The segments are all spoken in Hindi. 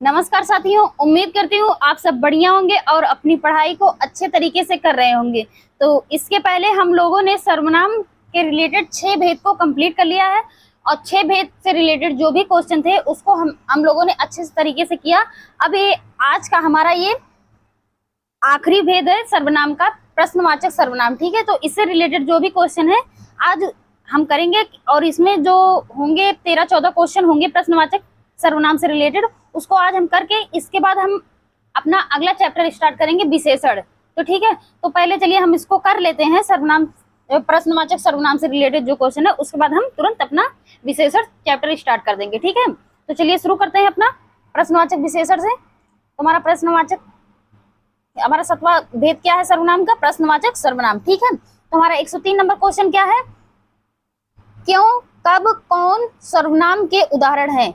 नमस्कार साथियों, उम्मीद करती हूँ आप सब बढ़िया होंगे और अपनी पढ़ाई को अच्छे तरीके से कर रहे होंगे। तो इसके पहले हम लोगों ने सर्वनाम के रिलेटेड 6 भेद को कंप्लीट कर लिया है और 6 भेद से रिलेटेड जो भी क्वेश्चन थे उसको हम लोगों ने अच्छे तरीके से किया। अब ये आज का हमारा ये आखिरी भेद है सर्वनाम का, प्रश्नवाचक सर्वनाम। ठीक है, तो इससे रिलेटेड जो भी क्वेश्चन है आज हम करेंगे और इसमें जो होंगे 13-14 क्वेश्चन होंगे प्रश्नवाचक सर्वनाम से रिलेटेड, उसको आज हम करके इसके बाद हम अपना अगला चैप्टर स्टार्ट करेंगे विशेषण। तो ठीक है, तो पहले चलिए हम इसको कर लेते हैं सर्वनाम प्रश्नवाचक सर्वनाम से रिलेटेड जो क्वेश्चन है, उसके बाद हम तुरंत अपना विशेषण चैप्टर स्टार्ट कर देंगे। ठीक है, तो चलिए शुरू करते हैं अपना प्रश्नवाचक विशेषण से। हमारा प्रश्नवाचक हमारा 7वां भेद क्या है सर्वनाम का, प्रश्नवाचक सर्वनाम। ठीक है, तो हमारा 103 नंबर क्वेश्चन क्या है, क्यों, कब, कौन सर्वनाम के उदाहरण हैं।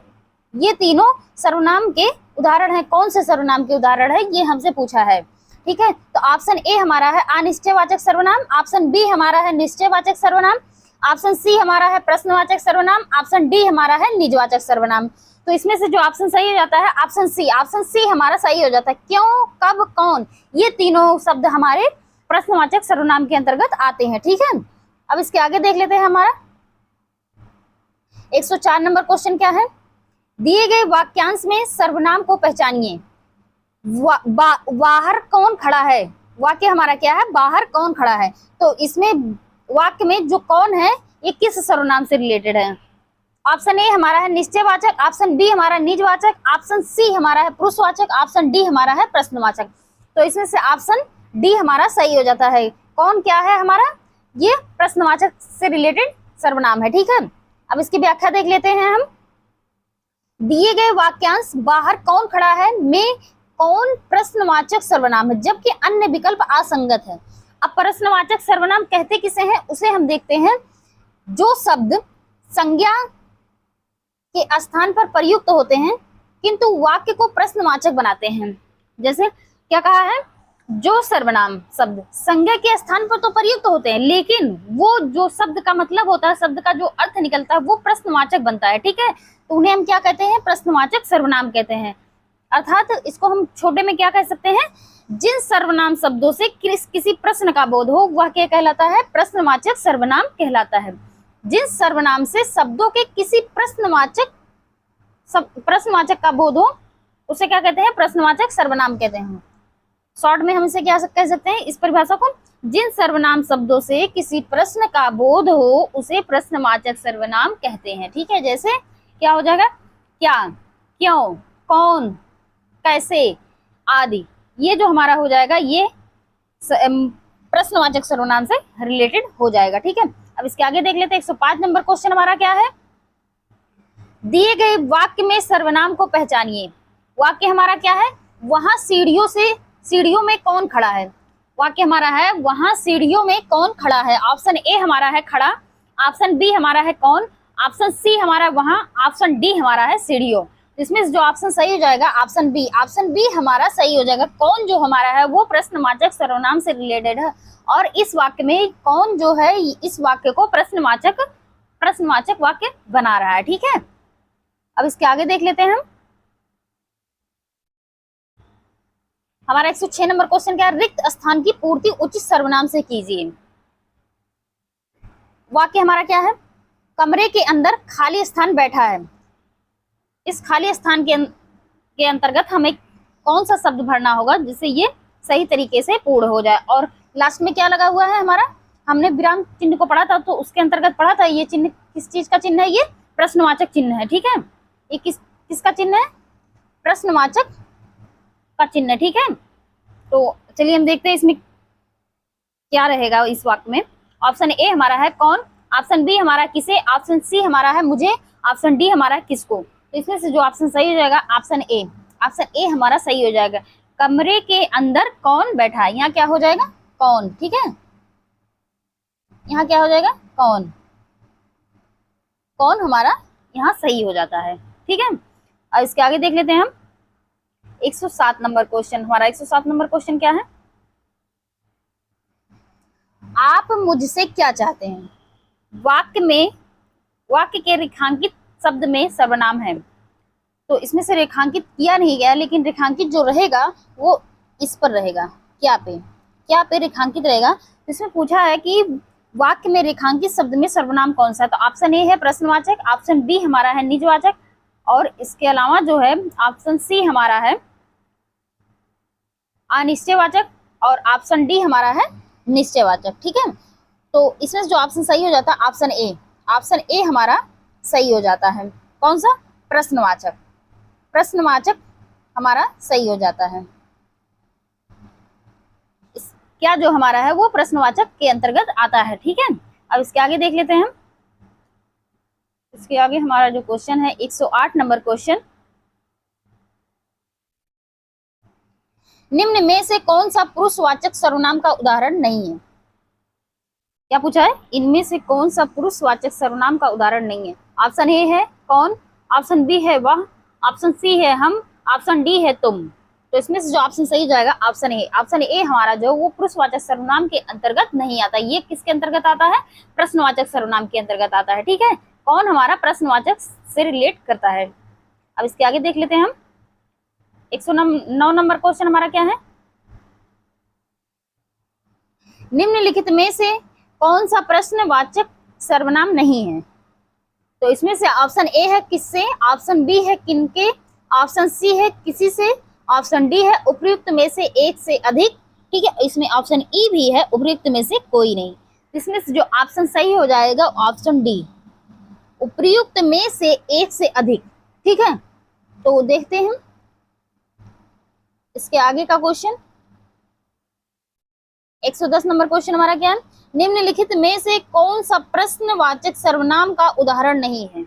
ये तीनों सर्वनाम के उदाहरण हैं। कौन से सर्वनाम के उदाहरण है ये हमसे पूछा है। ठीक है, तो ऑप्शन ए हमारा है अनिश्चयवाचक सर्वनाम, ऑप्शन बी हमारा है निश्चयवाचक सर्वनाम, ऑप्शन सी हमारा है प्रश्नवाचक सर्वनाम, ऑप्शन डी हमारा है निजवाचक सर्वनाम। तो इसमें से जो ऑप्शन सही हो जाता है ऑप्शन सी हमारा सही हो जाता है। क्यों, कब, कौन, ये तीनों शब्द हमारे प्रश्नवाचक सर्वनाम के अंतर्गत आते हैं। ठीक है, अब इसके आगे देख लेते हैं। हमारा 104 नंबर क्वेश्चन क्या है, दिए गए वाक्यांश में सर्वनाम को पहचानिए। बाहर कौन खड़ा है, वाक्य हमारा क्या है, बाहर कौन खड़ा है। तो इसमें वाक्य में जो कौन है ये किस सर्वनाम से रिलेटेड है। ऑप्शन ए हमारा है निश्चयवाचक, ऑप्शन बी हमारा निजवाचक, ऑप्शन सी हमारा है पुरुषवाचक, ऑप्शन डी हमारा है प्रश्नवाचक। तो इसमें से ऑप्शन डी हमारा सही हो जाता है। कौन क्या है हमारा, ये प्रश्नवाचक से रिलेटेड सर्वनाम है। ठीक है, अब इसकी व्याख्या देख लेते हैं हम। दिए गए वाक्यांश बाहर कौन खड़ा है में कौन प्रश्नवाचक सर्वनाम है, जबकि अन्य विकल्प असंगत है। अब प्रश्नवाचक सर्वनाम कहते किसे हैं उसे हम देखते हैं। जो शब्द संज्ञा के स्थान पर प्रयुक्त होते हैं किंतु वाक्य को प्रश्नवाचक बनाते हैं। जैसे क्या कहा है, जो सर्वनाम शब्द संज्ञा के स्थान पर तो प्रयुक्त होते हैं लेकिन वो जो शब्द का मतलब होता है, शब्द का जो अर्थ निकलता है वो प्रश्नवाचक बनता है। ठीक है, तो उन्हें हम क्या कहते हैं, प्रश्नवाचक सर्वनाम कहते हैं। अर्थात इसको हम छोटे में क्या कह सकते हैं, जिन सर्वनाम शब्दों से किसी प्रश्न का बोध हो वह क्या कहलाता है, प्रश्नवाचक सर्वनाम कहलाता है। जिन सर्वनाम से शब्दों के किसी प्रश्नवाचक का बोध हो उसे क्या कहते हैं, प्रश्नवाचक सर्वनाम कहते हैं। शॉर्ट में हम इसे क्या कह सकते हैं इस परिभाषा को, जिन सर्वनाम शब्दों से किसी प्रश्न का बोध हो उसे प्रश्नवाचक सर्वनाम कहते हैं। ठीक है, जैसे क्या हो जाएगा, क्या, क्यों, कौन, कैसे आदि, ये जो हमारा हो जाएगा ये प्रश्नवाचक सर्वनाम से रिलेटेड हो जाएगा। ठीक है, अब इसके आगे देख लेते हैं। 105 नंबर क्वेश्चन हमारा क्या है, दिए गए वाक्य में सर्वनाम को पहचानिए। वाक्य हमारा क्या है, वहां सीढ़ियों में कौन खड़ा है। वाक्य हमारा है वहां सीढ़ियों में कौन खड़ा है। ऑप्शन ए हमारा है खड़ा, ऑप्शन बी हमारा है कौन, ऑप्शन सी हमारा वहां, ऑप्शन डी हमारा है सीढ़ियों। इसमें जो ऑप्शन सही हो जाएगा ऑप्शन बी हमारा सही हो जाएगा। कौन जो हमारा है वो प्रश्नवाचक सर्वनाम से रिलेटेड है और इस वाक्य में कौन जो है इस वाक्य को प्रश्नवाचक वाक्य बना रहा है। ठीक है, अब इसके आगे देख लेते हैं हम। हमारा 106 नंबर क्वेश्चन क्या है, रिक्त स्थान की पूर्ति उचित सर्वनाम से कीजिए। वाक्य हमारा क्या है, कमरे के अंदर खाली स्थान बैठा है। इस खाली स्थान के अंतर्गत हमें कौन सा शब्द भरना होगा जिससे ये सही तरीके से पूर्ण हो जाए। और लास्ट में क्या लगा हुआ है हमारा, हमने विराम चिन्ह को पढ़ा था तो उसके अंतर्गत पढ़ा था ये चिन्ह किस चीज का चिन्ह है, ये प्रश्नवाचक चिन्ह है। ठीक है, ये किसका चिन्ह है, प्रश्नवाचक का चिन्ह। ठीक है, तो चलिए हम देखते हैं इसमें क्या रहेगा इस वाक्य में। ऑप्शन ए हमारा है कौन, ऑप्शन बी हमारा किसे, ऑप्शन सी हमारा है मुझे, ऑप्शन डी हमारा किसको। तो इसमें से जो ऑप्शन सही हो जाएगा ऑप्शन ए हमारा सही हो जाएगा। कमरे के अंदर कौन बैठा है, यहाँ क्या हो जाएगा, कौन। ठीक है, यहाँ क्या हो जाएगा, कौन हमारा यहाँ सही हो जाता है। ठीक है, अब इसके आगे देख लेते हैं हम। 107 नंबर क्वेश्चन, हमारा 107 नंबर क्वेश्चन क्या है, आप मुझसे क्या चाहते हैं। वाक्य के रेखांकित शब्द में सर्वनाम है तो इसमें से रेखांकित किया नहीं गया, लेकिन रेखांकित जो रहेगा वो इस पर रहेगा, क्या पे रेखांकित रहेगा। इसमें पूछा है कि वाक्य में रेखांकित शब्द में सर्वनाम कौन सा है, तो ऑप्शन ए है प्रश्नवाचक, ऑप्शन बी हमारा है निजवाचक, और इसके अलावा जो है ऑप्शन सी हमारा है अनिश्चयवाचक, और ऑप्शन डी हमारा है निश्चयवाचक। ठीक है, तो इसमें जो ऑप्शन सही हो जाता है ऑप्शन ए हमारा सही हो जाता है। कौन सा? प्रश्नवाचक हमारा सही हो जाता है। क्या जो हमारा है वो प्रश्नवाचक के अंतर्गत आता है। ठीक है, अब इसके आगे देख लेते हैं हम। इसके आगे हमारा जो क्वेश्चन है 108 नंबर क्वेश्चन, निम्न में से कौन सा पुरुषवाचक सर्वनाम का उदाहरण नहीं है? क्या पूछा है? इनमें से कौन सा पुरुषवाचक सर्वनाम का उदाहरण नहीं है? ऑप्शन ए है कौन, ऑप्शन बी है वह, ऑप्शन सी है हम, ऑप्शन डी है तुम। तो इसमें से जो ऑप्शन सही जाएगा ऑप्शन ए हमारा जो वो पुरुषवाचक सर्वनाम के अंतर्गत नहीं आता। ये किसके अंतर्गत आता है? प्रश्नवाचक सर्वनाम के अंतर्गत आता है। ठीक है, कौन हमारा प्रश्नवाचक से रिलेट करता है। अब इसके आगे देख लेते हैं हम। 109 नंबर क्वेश्चन हमारा क्या है? निम्नलिखित में से कौन सा प्रश्नवाचक सर्वनाम नहीं है? तो इसमें से ऑप्शन ए है किससे, ऑप्शन बी है किनके, ऑप्शन सी है किसी से, ऑप्शन डी है उपयुक्त में से एक से अधिक। ठीक है, इसमें ऑप्शन ई भी है उपयुक्त में से कोई नहीं। इसमें से जो ऑप्शन सही हो जाएगा ऑप्शन डी, उपयुक्त में से एक से अधिक। ठीक है, तो देखते हैं इसके आगे का क्वेश्चन। 110 नंबर क्वेश्चन हमारा क्या है? निम्नलिखित में से कौन सा प्रश्नवाचक सर्वनाम का उदाहरण नहीं है?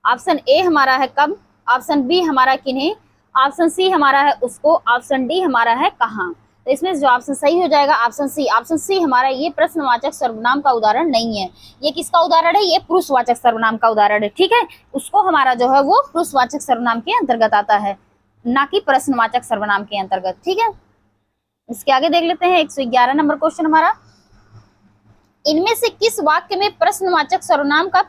ऑप्शन ए हमारा है कब, ऑप्शन बी हमारा किन्हें, ऑप्शन सी हमारा है उसको, ऑप्शन डी हमारा है कहाँ। तो इसमें जो ऑप्शन सही हो जाएगा ऑप्शन सी हमारा ये प्रश्नवाचक सर्वनाम का उदाहरण नहीं है। ये किसका उदाहरण है? ये पुरुषवाचक सर्वनाम का उदाहरण है। ठीक है, उसको हमारा जो है वो पुरुषवाचक सर्वनाम के अंतर्गत आता है, ना कि प्रश्नवाचक सर्वनाम के अंतर्गत। ठीक है, इसके आगे देख लेते हैं 111 नंबर क्वेश्चन हमारा। इनमें से किस वाक्य में प्रश्नवाचक सर्वनाम का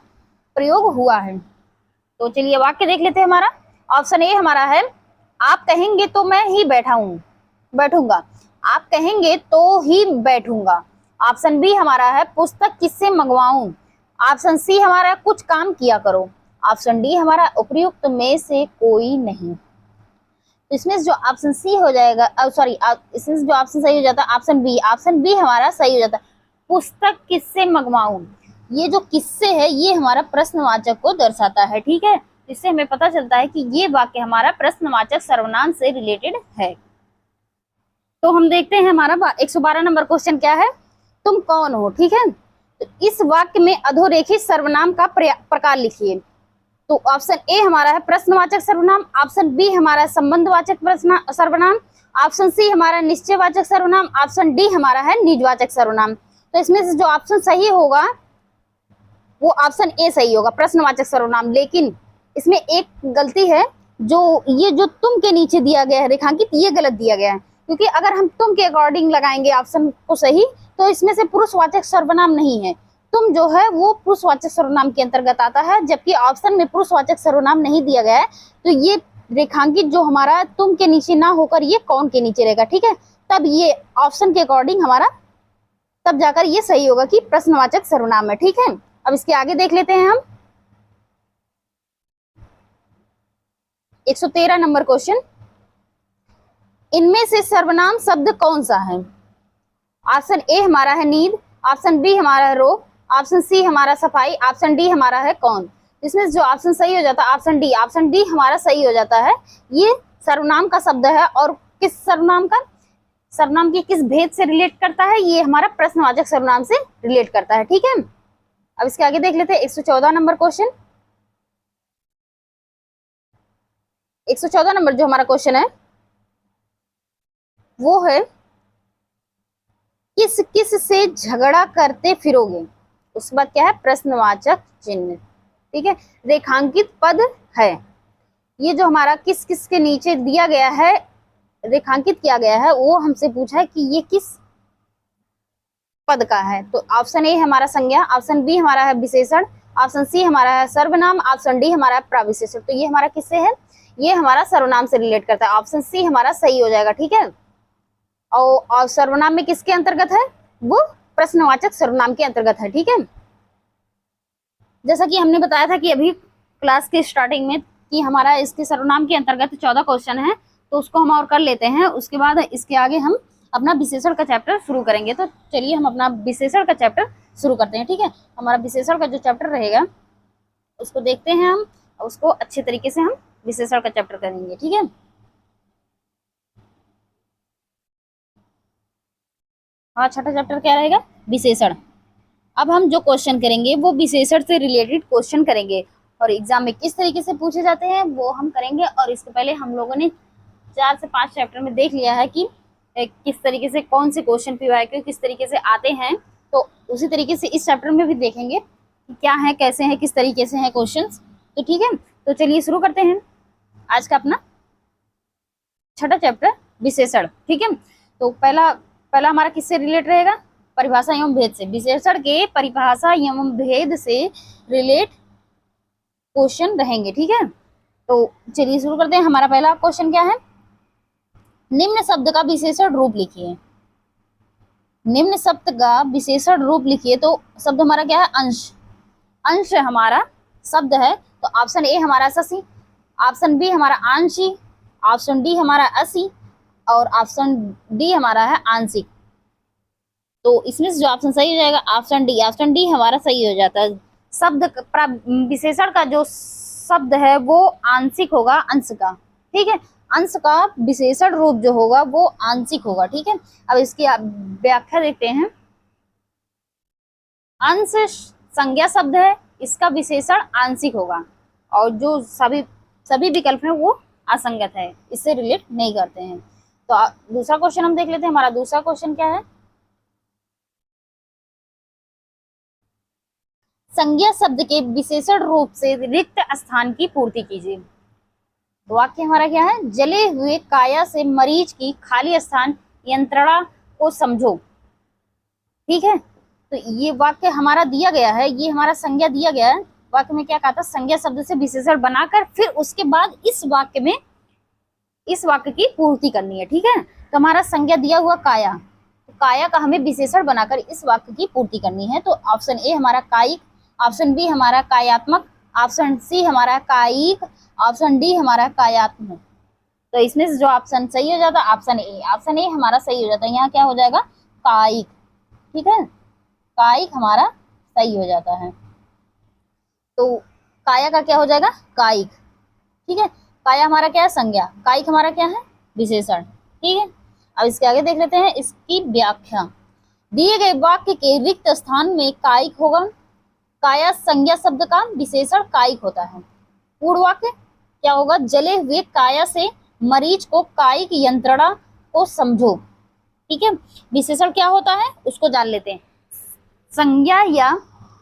प्रयोग हुआ है? तो चलिए वाक्य देख लेते हैं हमारा। ऑप्शन ए हमारा है आप कहेंगे तो मैं ही बैठूंगा, आप कहेंगे तो ही बैठूंगा। ऑप्शन बी हमारा है पुस्तक किससे मंगवाऊं, ऑप्शन सी हमारा कुछ काम किया करो, ऑप्शन डी हमारा उपयुक्त में से कोई नहीं। तो इसमें जो ऑप्शन सी हो जाएगा, इसमें जो ऑप्शन सही हो जाता है ऑप्शन बी हमारा सही हो जाता है, पुस्तक किससे मंगवाऊं। ये जो किससे है ये हमारा प्रश्नवाचक को दर्शाता है। ठीक है, इससे हमें पता चलता है कि ये वाक्य हमारा प्रश्नवाचक सर्वनाम से रिलेटेड है। तो हम देखते हैं हमारा 112 नंबर क्वेश्चन क्या है, तुम कौन हो। ठीक है, तो इस वाक्य में अधोरेखित सर्वनाम का प्रकार लिखिए। तो ऑप्शन ए हमारा है प्रश्नवाचक सर्वनाम, ऑप्शन बी हमारा संबंधवाचक सर्वनाम, ऑप्शन सी हमारा निश्चयवाचक सर्वनाम, ऑप्शन डी हमारा है निजवाचक सर्वनाम। तो इसमें से जो ऑप्शन सही होगा वो ऑप्शन ए सही होगा, प्रश्नवाचक सर्वनाम। लेकिन इसमें एक गलती है, जो तुम के नीचे दिया गया है रेखांकित, ये गलत दिया गया है। क्योंकि अगर हम तुम के अकॉर्डिंग लगाएंगे ऑप्शन को सही, तो इसमें से पुरुषवाचक सर्वनाम नहीं है। तुम जो है वो पुरुषवाचक सर्वनाम के अंतर्गत आता है, जबकि ऑप्शन में पुरुषवाचक सर्वनाम नहीं दिया गया है। तो ये रेखांकित जो हमारा तुम के नीचे ना होकर ये कौन के नीचे रहेगा। ठीक है, तब ये ऑप्शन के अकॉर्डिंग हमारा तब जाकर ये सही होगा कि प्रश्नवाचक सर्वनाम है। ठीक है, अब इसके आगे देख लेते हैं हम 113 नंबर क्वेश्चन। इनमें से सर्वनाम शब्द कौन सा है? ऑप्शन ए हमारा है नींद, ऑप्शन बी हमारा है रोग, ऑप्शन सी हमारा सफाई, ऑप्शन डी हमारा है कौन। इसमें जो ऑप्शन सही हो जाता है ऑप्शन डी हमारा सही हो जाता है। ये सर्वनाम का शब्द है और किस सर्वनाम के किस भेद से रिलेट करता है? ये हमारा प्रश्नवाचक सर्वनाम से रिलेट करता है। ठीक है, अब इसके आगे देख लेते हैं 114 नंबर क्वेश्चन। 114 नंबर जो हमारा क्वेश्चन है वो है किस किस से झगड़ा करते फिरोगे। उसके बाद क्या है? प्रश्नवाचक चिन्ह। ठीक है, रेखांकित पद है। ये जो हमारा किस किस के नीचे दिया गया है, रेखांकित किया गया है, वो हमसे पूछा है कि ये किस पद का है। तो ऑप्शन ए हमारा संज्ञा, ऑप्शन बी हमारा है विशेषण, ऑप्शन सी हमारा है सर्वनाम, ऑप्शन डी हमारा है प्रविशेषण। तो ये हमारा किससे है, ये हमारा सर्वनाम से रिलेट करता है। ऑप्शन सी हमारा सही हो जाएगा, ठीक है। और सर्वनाम में किसके अंतर्गत है, वो प्रश्नवाचक सर्वनाम के अंतर्गत है, ठीक है। जैसा कि हमने बताया था कि अभी क्लास की स्टार्टिंग में कि हमारा इसके सर्वनाम के अंतर्गत 14 क्वेश्चन है, तो उसको हम और कर लेते हैं। उसके बाद इसके आगे हम अपना विशेषण का चैप्टर शुरू करेंगे। तो चलिए हम अपना विशेषण का चैप्टर शुरू करते हैं, ठीक है। हमारा विशेषण का जो चैप्टर रहेगा उसको देखते हैं हम, उसको अच्छे तरीके से हम विशेषण का चैप्टर करेंगे, ठीक है। हाँ, छठा चैप्टर क्या रहेगा, विशेषण। अब हम जो क्वेश्चन करेंगे वो विशेषण से रिलेटेड क्वेश्चन करेंगे, और एग्जाम में किस तरीके से पूछे जाते हैं वो हम करेंगे। और इसके पहले हम लोगों ने 4 से 5 चैप्टर में देख लिया है कि किस तरीके से कौन से क्वेश्चन पीवाईक्यू किस तरीके से आते हैं, तो उसी तरीके से इस चैप्टर में भी देखेंगे कि क्या है, कैसे हैं, किस तरीके से हैं क्वेश्चंस। तो ठीक है, तो चलिए शुरू करते हैं आज का अपना छठा चैप्टर विशेषण, ठीक है। तो पहला हमारा किससे रिलेट रहेगा, परिभाषा एवं भेद से। विशेषण के परिभाषा एवं भेद से रिलेट क्वेश्चन रहेंगे, ठीक है। तो चलिए शुरू करते हैं। हमारा पहला क्वेश्चन क्या है, निम्न शब्द का विशेषण रूप लिखिए। निम्न शब्द का विशेषण रूप लिखिए। तो शब्द हमारा क्या है, अंश। अंश हमारा शब्द है, तो ऑप्शन ए हमारा शशि, ऑप्शन बी हमारा आंशी, ऑप्शन डी हमारा असी, और ऑप्शन डी हमारा है आंशिक। तो इसमें से जो ऑप्शन सही हो जाएगा ऑप्शन डी। ऑप्शन डी हमारा सही हो जाता है। शब्द विशेषण का जो शब्द है वो आंशिक होगा अंश का, ठीक है। अंश का विशेषण रूप जो होगा वो आंशिक होगा, ठीक है। अब इसकी व्याख्या देखते हैं। अंश संज्ञा शब्द है, इसका विशेषण आंशिक होगा, और जो सभी विकल्प हैं वो असंगत है, इससे रिलेट नहीं करते हैं। तो दूसरा क्वेश्चन हम देख लेते हैं। हमारा दूसरा क्वेश्चन क्या है, संज्ञा शब्द के विशेषण रूप से रिक्त स्थान की पूर्ति कीजिए। वाक्य हमारा क्या है, जले हुए काया से मरीज की खाली स्थान यंत्रणा को समझो, ठीक है। तो ये वाक्य हमारा दिया गया है, ये हमारा संज्ञा दिया गया है। वाक्य में क्या कहा था, संज्ञा शब्द से विशेषण बनाकर फिर उसके बाद इस वाक्य की पूर्ति करनी है, ठीक है। तो हमारा संज्ञा दिया हुआ काया, तो काया का हमें विशेषण बनाकर इस वाक्य की पूर्ति करनी है। तो ऑप्शन ए हमारा कायिक, ऑप्शन बी हमारा कायात्मक, ऑप्शन सी हमारा कायिक, ऑप्शन डी हमारा कायात्मक। तो इसमें से जो ऑप्शन सही हो जाता है ऑप्शन ए। ऑप्शन ए हमारा सही हो जाता है। यहाँ क्या हो जाएगा, कायिक, ठीक है। कायिक हमारा सही हो जाता है। तो काया का क्या हो जाएगा, कायिक, ठीक है। काया हमारा क्या है, संज्ञा, कायिक हमारा क्या है, विशेषण, ठीक है। अब इसके आगे देख लेते हैं इसकी व्याख्या। दिए गए वाक्य के रिक्त स्थान में कायिक होगा। काया संज्ञा शब्द का विशेषण कायिक होता है। पूर्ण वाक्य क्या होगा, जले हुए काया से मरीज को कायिक यंत्रणा को समझो, ठीक है। विशेषण क्या होता है उसको जान लेते हैं। संज्ञा या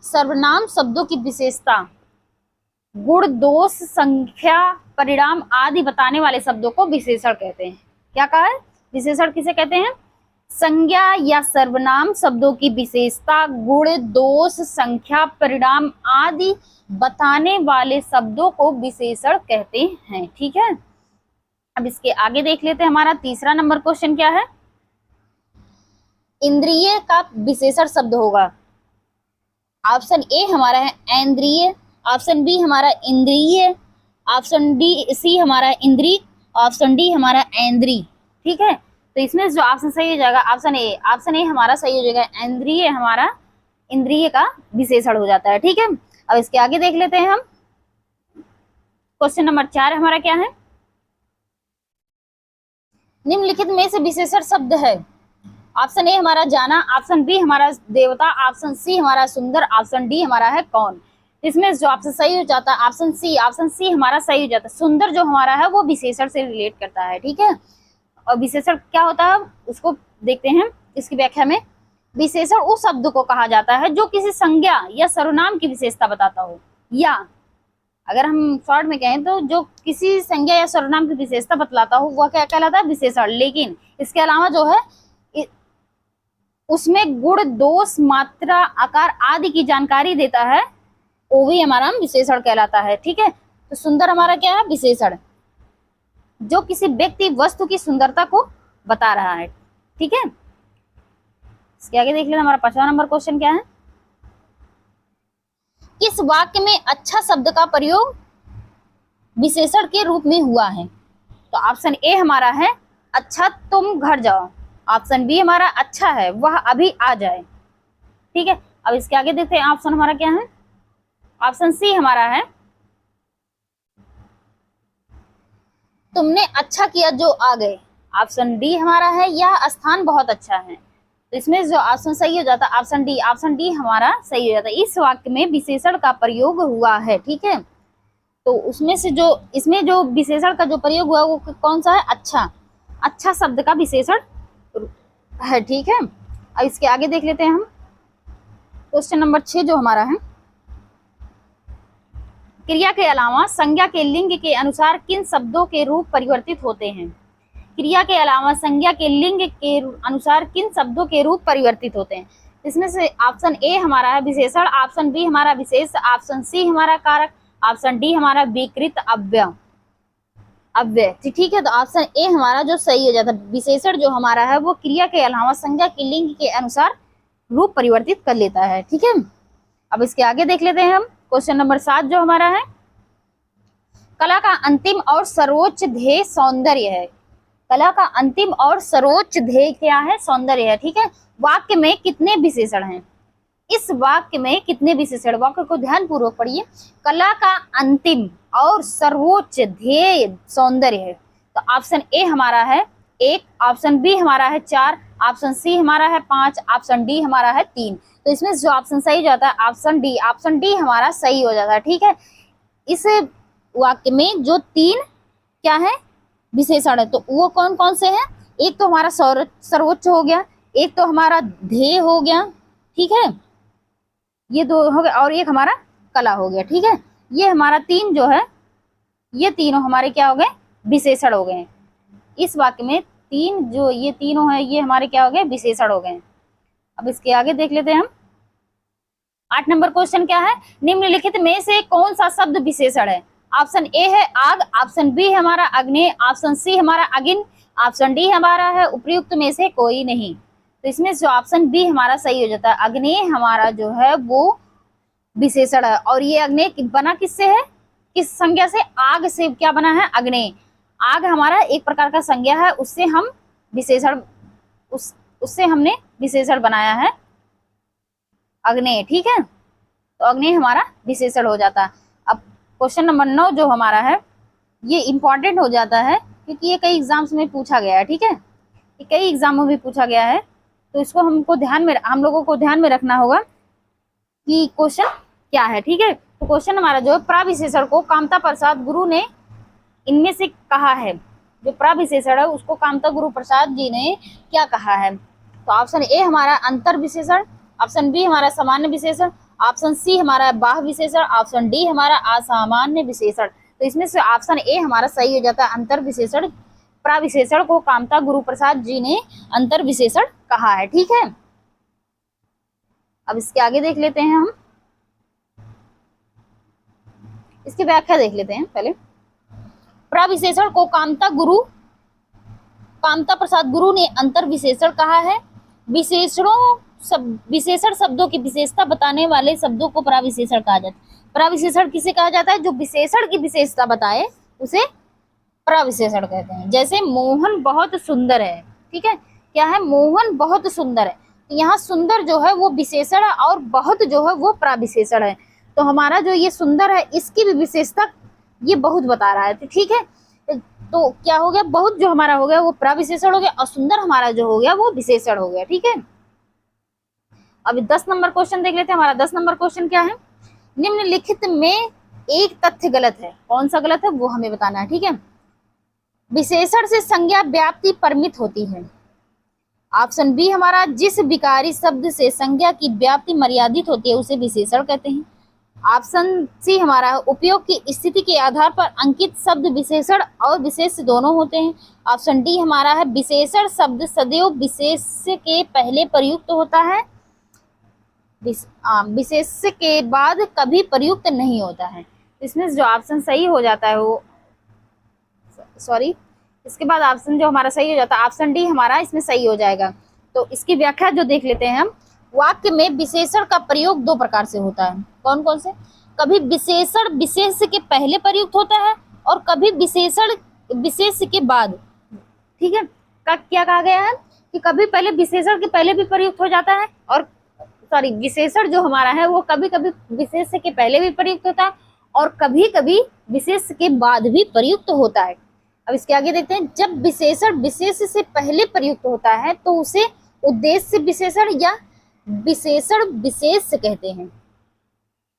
सर्वनाम शब्दों की विशेषता, गुण, दोष, संख्या, परिणाम आदि बताने वाले शब्दों को विशेषण कहते हैं। क्या कहा है, विशेषण किसे कहते हैं, संज्ञा या सर्वनाम शब्दों की विशेषता, गुण, दोष, संख्या, परिणाम आदि बताने वाले शब्दों को विशेषण कहते हैं, ठीक है। अब इसके आगे देख लेते हैं। हमारा तीसरा नंबर क्वेश्चन क्या है, इंद्रिय का विशेषण शब्द होगा। ऑप्शन ए हमारा है ऐन्द्रिय, ऑप्शन बी हमारा इंद्रिय, ऑप्शन डी सी हमारा इंद्रिय, ऑप्शन डी हमारा ऐन्द्री, ठीक है। तो इसमें जो ऑप्शन सही हो जाएगा ऑप्शन ए। ऑप्शन ए हमारा सही हो जाएगा, ऐन्द्रिय हमारा इंद्रिय का विशेषण हो जाता है, ठीक है। अब इसके आगे देख लेते हैं हम। क्वेश्चन नंबर 4 हमारा क्या है, निम्नलिखित में से विशेषण शब्द है। ऑप्शन ए हमारा जाना, ऑप्शन बी हमारा देवता, ऑप्शन सी हमारा सुंदर, ऑप्शन डी हमारा है कौन। इसमें जो ऑप्शन सही हो जाता है ऑप्शन सी। ऑप्शन सी हमारा सही हो जाता है। सुंदर जो हमारा है वो विशेषण से रिलेट करता है, ठीक है। और विशेषण क्या होता है उसको देखते हैं इसकी व्याख्या में। विशेषण उस शब्द को कहा जाता है जो किसी संज्ञा या सर्वनाम की विशेषता बताता हो, या अगर हम शॉर्ट में कहें तो जो किसी संज्ञा या सर्वनाम की विशेषता बतलाता हो वह क्या कहलाता है, विशेषण। लेकिन इसके अलावा जो है उसमें गुण, दोष, मात्रा, आकार आदि की जानकारी देता है वो भी हमारा विशेषण कहलाता है। ठीक है, तो सुंदर हमारा क्या है, विशेषण, जो किसी व्यक्ति वस्तु की सुंदरता को बता रहा है। ठीक है, इसके आगे देख लेते हमारा 5वां नंबर क्वेश्चन क्या है, किस वाक्य में अच्छा शब्द का प्रयोग विशेषण के रूप में हुआ है। तो ऑप्शन ए हमारा है अच्छा तुम घर जाओ, ऑप्शन बी हमारा अच्छा है वह अभी आ जाए। ठीक है, अब इसके आगे देखते हैं ऑप्शन हमारा क्या है, ऑप्शन सी हमारा है तुमने अच्छा किया जो आ गए, ऑप्शन डी हमारा है यह स्थान बहुत अच्छा है। तो इसमें जो ऑप्शन सही हो जाता है ऑप्शन डी हमारा सही हो जाता है। इस वाक्य में विशेषण का प्रयोग हुआ है। ठीक है, तो उसमें से जो इसमें जो विशेषण का जो प्रयोग हुआ वो कौन सा है, अच्छा, अच्छा शब्द का विशेषण है। ठीक है, अब इसके आगे देख लेते हैं हम क्वेश्चन नंबर 6 जो हमारा है, क्रिया के अलावा संज्ञा के लिंग के अनुसार किन शब्दों के रूप परिवर्तित होते हैं। क्रिया के अलावा संज्ञा के लिंग के अनुसार किन शब्दों के रूप परिवर्तित होते हैं। इसमें से ऑप्शन ए हमारा है विशेषण, ऑप्शन बी हमारा विशेष, ऑप्शन सी हमारा कारक, ऑप्शन डी हमारा विकृत अव्यय। ठीक है, तो ऑप्शन ए हमारा जो सही हो जाता है, विशेषण जो हमारा है वो क्रिया के अलावा संज्ञा के लिंग के अनुसार रूप परिवर्तित कर लेता है। ठीक है, अब इसके आगे देख लेते हैं हम क्वेश्चन नंबर 7 जो हमारा है, कला का अंतिम और सर्वोच्च ध्येय सौंदर्य है। कला का अंतिम और सर्वोच्च ध्येय क्या है, सौंदर्य है। ठीक है, वाक्य में कितने विशेषण हैं, इस वाक्य में कितने विशेषण, वाक्य को ध्यान पूर्वक पढ़िए। कला का अंतिम और सर्वोच्च ध्येय सौंदर्य है, तो ऑप्शन ए हमारा है 1, ऑप्शन बी हमारा है 4, ऑप्शन सी हमारा है 5, ऑप्शन डी हमारा है 3। तो इसमें जो ऑप्शन सही जाता है ऑप्शन डी हमारा सही हो जाता है। ठीक है, इस वाक्य में जो 3 क्या है विशेषण है, तो वो कौन कौन से हैं, एक तो हमारा सर्वोच्च हो गया, एक तो हमारा ध्येय हो गया। ठीक है, ये 2 हो गए, और एक हमारा कला हो गया। ठीक है, ये हमारा 3 जो है, ये तीनों हमारे क्या हो गए, विशेषण हो गए। इस वाक्य में 3 जो ये तीनों है ये हमारे क्या हो गए, विशेषण हो गए। अब इसके आगे देख लेते हैं हम 8 नंबर क्वेश्चन क्या है, निम्नलिखित में से कौन सा शब्द विशेषण है। ऑप्शन ए है आग, ऑप्शन बी हमारा अग्नि, ऑप्शन सी हमारा अगिन, ऑप्शन डी हमारा है उपयुक्त में से कोई नहीं। तो इसमें जो ऑप्शन बी हमारा सही हो जाता है, अग्नि हमारा जो है वो विशेषण है। और ये अग्नि बना किससे है, किस संज्ञा से, आग से क्या बना है, अग्नि। आग हमारा एक प्रकार का संज्ञा है, उससे हम विशेषण उससे हमने विशेषण बनाया है अग्नि। ठीक है, तो अग्नि हमारा विशेषण हो जाता है। अब क्वेश्चन नंबर 9 जो हमारा है ये इंपॉर्टेंट हो जाता है क्योंकि ये कई एग्जाम्स में पूछा गया है। ठीक है, ये कई एग्जामों में पूछा गया है, तो इसको हम लोगों को ध्यान में रखना होगा कि क्वेश्चन क्या है। ठीक है, तो क्वेश्चन हमारा जो है प्राविशेषण को कामता प्रसाद गुरु ने इनमें से कहा है, जो प्राविशेषण है उसको कामता गुरु प्रसाद जी ने क्या कहा है। तो ऑप्शन ए हमारा अंतर विशेषण, ऑप्शन बी हमारा सामान्य विशेषण, ऑप्शन सी हमारा बाह्य विशेषण, ऑप्शन डी हमारा असामान्य विशेषण। तो इसमें से ऑप्शन ए हमारा सही हो जाता है, अंतर विशेषण, प्राविशेषण को कामता गुरु प्रसाद जी ने अंतर विशेषण कहा है। ठीक है, अब इसके आगे देख लेते हैं हम, इसकी व्याख्या देख लेते हैं पहले। प्राविशेषण को कामता प्रसाद गुरु ने अंतर विशेषण कहा है। विशेषण शब्दों की विशेषता बताने वाले शब्दों को प्राविशेषण कहा जाता है। प्राविशेषण किसे कहा जाता है, जो विशेषण की विशेषता बताए उसे प्राविशेषण कहते हैं। जैसे मोहन बहुत सुंदर है। ठीक है, क्या है, मोहन बहुत सुंदर है। यहाँ सुंदर जो है वो विशेषण है और बहुत जो है वो प्राविशेषण है। तो हमारा जो ये सुंदर है इसकी भी विशेषता ये बहुत बता रहा है। तो ठीक है, तो क्या हो गया, बहुत जो हमारा हो गया वो प्राविशेषण हो गया और सुंदर हमारा जो हो गया वो विशेषण हो गया। ठीक है, अभी 10 नंबर क्वेश्चन देख लेते हैं। हमारा 10 नंबर क्वेश्चन क्या है, निम्नलिखित में एक तथ्य गलत है, कौन सा गलत है वो हमें बताना है। ठीक है, विशेषण से संज्ञा व्याप्ति परिमित होती है। ऑप्शन बी हमारा जिस विकारी शब्द से संज्ञा की व्याप्ति मर्यादित होती है उसे विशेषण कहते हैं। ऑप्शन सी हमारा उपयोग की स्थिति के आधार पर अंकित शब्द विशेषण और विशेष दोनों होते हैं। ऑप्शन डी हमारा है विशेषण शब्द सदैव विशेष के पहले प्रयुक्त होता है। विशेष्य के बाद कभी प्रयुक्त नहीं होता है। इसमें जो ऑप्शन सही हो जाता है वो, सॉरी, इसके बाद ऑप्शन जो हमारा सही हो जाता है ऑप्शन डी हमारा इसमें सही हो जाएगा। तो इसकी व्याख्या जो देख लेते हैं हम। वाक्य में विशेषण का प्रयोग दो प्रकार से होता है। कौन कौन से? कभी विशेषण विशेष्य के पहले प्रयुक्त होता है और कभी विशेषण विशेष्य के बाद। ठीक है, क्या कहा गया है कि कभी पहले विशेषण के पहले भी प्रयुक्त हो जाता है, और सॉरी विशेषण जो हमारा है वो कभी कभी विशेष्य के पहले भी प्रयुक्त होता है और कभी कभी विशेष्य के बाद भी प्रयुक्त होता है। अब इसके आगे देखते हैं। जब विशेषण विशेष्य से पहले प्रयुक्त होता है तो उसे उद्देश्य विशेषण या विशेषण विशेष्य कहते हैं।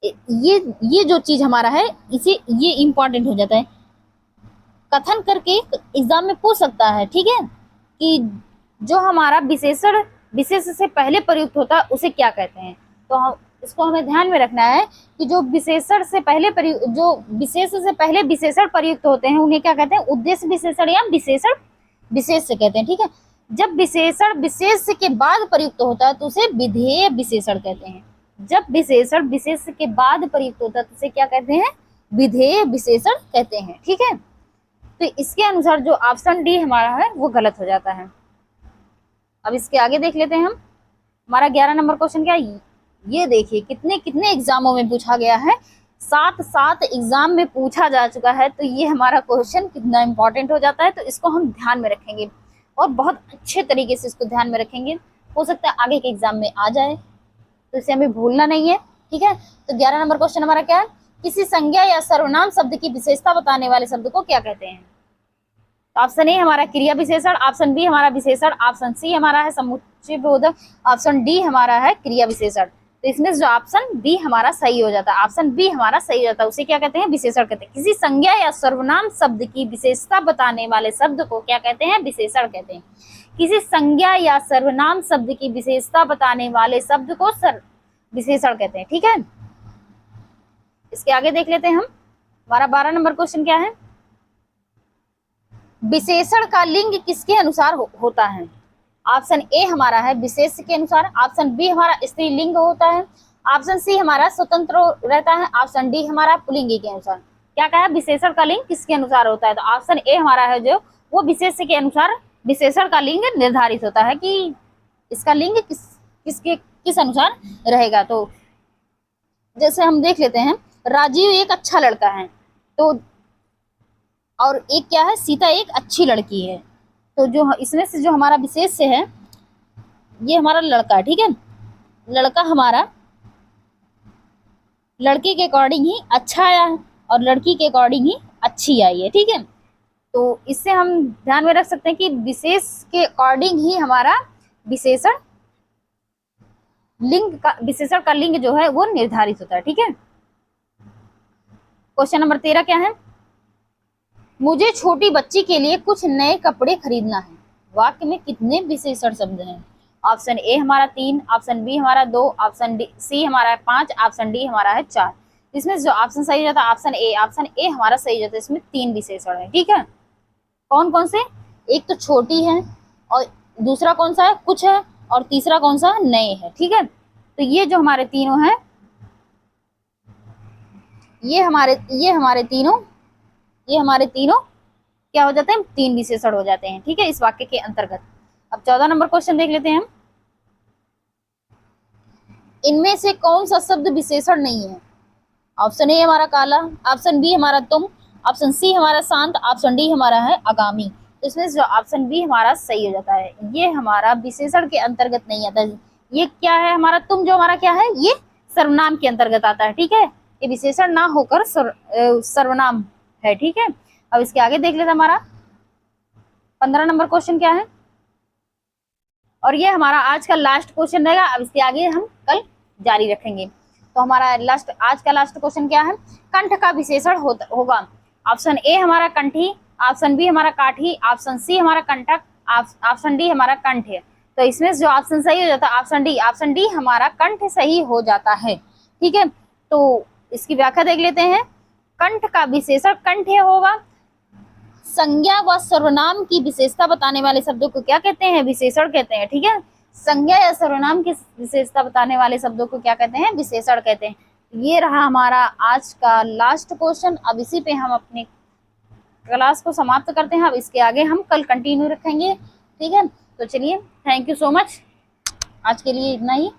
ये जो चीज हमारा है इसे ये इंपॉर्टेंट हो जाता है, कथन करके एग्जाम में पूछ सकता है। ठीक है, कि जो हमारा विशेषण विशेष्य से पहले प्रयुक्त होता है उसे क्या कहते हैं। तो हम इसको हमें ध्यान में रखना है कि जो विशेषण से पहले जो विशेष्य से पहले विशेषण प्रयुक्त होते हैं उन्हें क्या कहते हैं? उद्देश्य विशेषण या विशेषण विशेष्य कहते हैं। ठीक है, जब विशेषण विशेष्य के बाद प्रयुक्त होता है तो उसे विधेय विशेषण कहते हैं। जब विशेषण विशेष्य के बाद प्रयुक्त होता है तो उसे क्या कहते हैं? विधेय विशेषण कहते हैं। ठीक है, तो इसके अनुसार जो ऑप्शन डी हमारा है वो गलत हो जाता है। अब इसके आगे देख लेते हैं हम। हमारा 11 नंबर क्वेश्चन क्या है? ये देखिए कितने कितने एग्जामों में पूछा गया है, 7 एग्जाम में पूछा जा चुका है। तो ये हमारा क्वेश्चन कितना इंपॉर्टेंट हो जाता है, तो इसको हम ध्यान में रखेंगे और बहुत अच्छे तरीके से इसको ध्यान में रखेंगे। हो सकता है आगे के एग्जाम में आ जाए, तो इसे हमें भूलना नहीं है। ठीक है, तो 11 नंबर क्वेश्चन हमारा क्या है? किसी संज्ञा या सर्वनाम शब्द की विशेषता बताने वाले शब्द को क्या कहते हैं? ऑप्शन ए हमारा क्रिया विशेषण, ऑप्शन बी हमारा विशेषण, ऑप्शन सी हमारा है समुच्चय बोधक, ऑप्शन डी हमारा है क्रिया विशेषण। तो इसमें जो ऑप्शन बी हमारा सही हो जाता है, ऑप्शन बी हमारा सही हो जाता है। उसे क्या कहते हैं? विशेषण कहते हैं। किसी संज्ञा या सर्वनाम शब्द की विशेषता बताने वाले शब्द को क्या कहते हैं? विशेषण कहते हैं। किसी संज्ञा या सर्वनाम शब्द की विशेषता बताने वाले शब्द को विशेषण कहते हैं। ठीक है, इसके आगे देख लेते हैं हम। हमारा 12 नंबर क्वेश्चन क्या है? विशेषण का लिंग किसके अनुसार होता है? ऑप्शन ए हमारा है विशेष्य के अनुसार, ऑप्शन बी हमारा स्त्रीलिंग होता है, ऑप्शन सी हमारा स्वतंत्र रहता है, ऑप्शन डी हमारा पुल्लिंगी के अनुसार। क्या कहा? विशेषण का लिंग किसके अनुसार होता है? तो ऑप्शन ए हमारा है जो वो विशेष्य के अनुसार विशेषण का लिंग निर्धारित होता है कि इसका लिंग किस अनुसार रहेगा। तो जैसे हम देख लेते हैं, राजीव एक अच्छा लड़का है, तो और एक क्या है? सीता एक अच्छी लड़की है। तो जो इसमें से जो हमारा विशेष्य है ये हमारा लड़का है। ठीक है, लड़का हमारा लड़के के अकॉर्डिंग ही अच्छा आया है और लड़की के अकॉर्डिंग ही अच्छी आई है। ठीक है, तो इससे हम ध्यान में रख सकते हैं कि विशेष के अकॉर्डिंग ही हमारा विशेषण विशेषण का लिंग जो है वो निर्धारित होता है। ठीक है, क्वेश्चन नंबर 13 क्या है? मुझे छोटी बच्ची के लिए कुछ नए कपड़े खरीदना है। वाक्य में कितने विशेषण शब्द हैं? ऑप्शन ए हमारा 3, ऑप्शन बी हमारा 2, ऑप्शन सी हमारा 5, ऑप्शन डी हमारा है 4। इसमें जो ऑप्शन सही जाता है ऑप्शन ए हमारा सही जाता है। इसमें 3 विशेषण है। ठीक है, कौन कौन से? एक तो छोटी है, और दूसरा कौन सा है? कुछ है, और तीसरा कौन सा? नए है। ठीक है, तो ये जो हमारे तीनों हैं ये हमारे तीनों क्या हो जाते हैं? 3 विशेषण हो जाते हैं। ठीक है, इस वाक्य के अंतर्गत। अब 14 नंबर क्वेश्चन देख लेते हैं हम। इनमें से कौन सा शब्द विशेषण नहीं है? ऑप्शन ए हमारा काला, ऑप्शन बी हमारा तुम, ऑप्शन सी हमारा शांत, ऑप्शन डी हमारा है आगामी। तो इसमें जो ऑप्शन बी हमारा सही हो जाता है, ये हमारा विशेषण के अंतर्गत नहीं आता। ये क्या है? हमारा तुम जो हमारा क्या है? ये सर्वनाम के अंतर्गत आता है। ठीक है, ये विशेषण ना होकर सर्वनाम है। ठीक है, अब इसके आगे देख लेते हमारा 15 नंबर क्वेश्चन क्या है, और ये हमारा आज का लास्ट क्वेश्चन रहेगा। अब इसके आगे हम कल जारी रखेंगे। तो हमारा आज का लास्ट क्वेश्चन क्या है? कंठ का विशेषण होगा। ऑप्शन ए हमारा कंठी, ऑप्शन बी हमारा काठी, ऑप्शन सी हमारा कंठक, ऑप्शन डी हमारा कंठ है। तो इसमें जो ऑप्शन सही हो जाता है ऑप्शन डी हमारा कंठ सही हो जाता है। ठीक है, तो इसकी व्याख्या देख लेते हैं। कंठ का विशेषण कंठ होगा। संज्ञा व सर्वनाम की विशेषता बताने वाले शब्दों को क्या कहते हैं? विशेषण कहते हैं। ठीक है, संज्ञा या सर्वनाम की विशेषता बताने वाले शब्दों को क्या कहते हैं? विशेषण कहते हैं। ये रहा हमारा आज का लास्ट क्वेश्चन। अब इसी पे हम अपने क्लास को समाप्त करते हैं। अब इसके आगे हम कल कंटिन्यू रखेंगे, ठीक है। तो चलिए, थैंक यू सो मच, आज के लिए इतना ही।